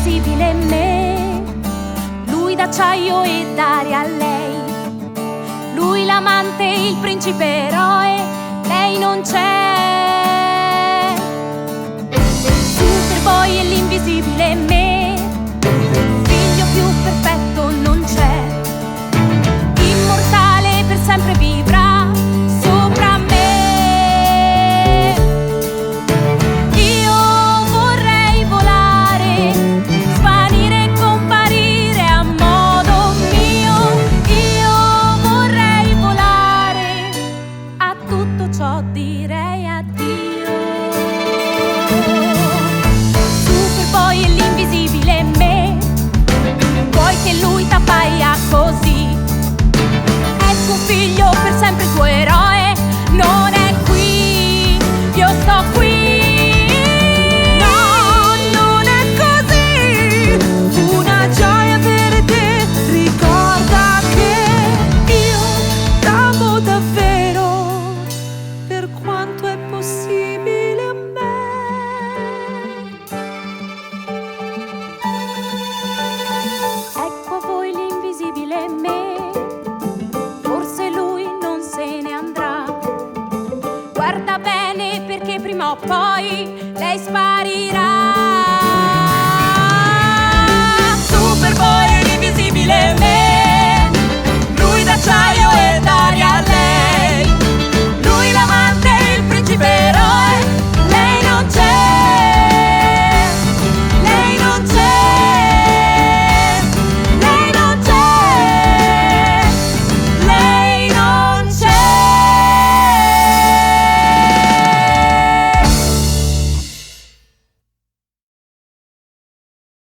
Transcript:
l'invisibile me, lui d'acciaio e d'aria a lei, lui l'amante, il principe eroe, lei non c'è. Superboy e l'invisibile me, figlio più perfetto non c'è, immortale per sempre vivrà sopra me. Io vorrei volare, svanire e comparire a modo mio. Io vorrei volare, a tutto ciò direi addio. Superboy e l'invisibile me, vuoi che lui t'appaia così? Ecco un figlio per sempre il tuo eroe, non è qui, io sto qui. No, non è così, una gioia per te, ricorda che io t'amo davvero, per quanto è possibile a me. Ecco a voi l'invisibile me, forse lui non se ne andrà. Guarda bene perché prima o poi lei sparirà. Superboy e l'invisibile me,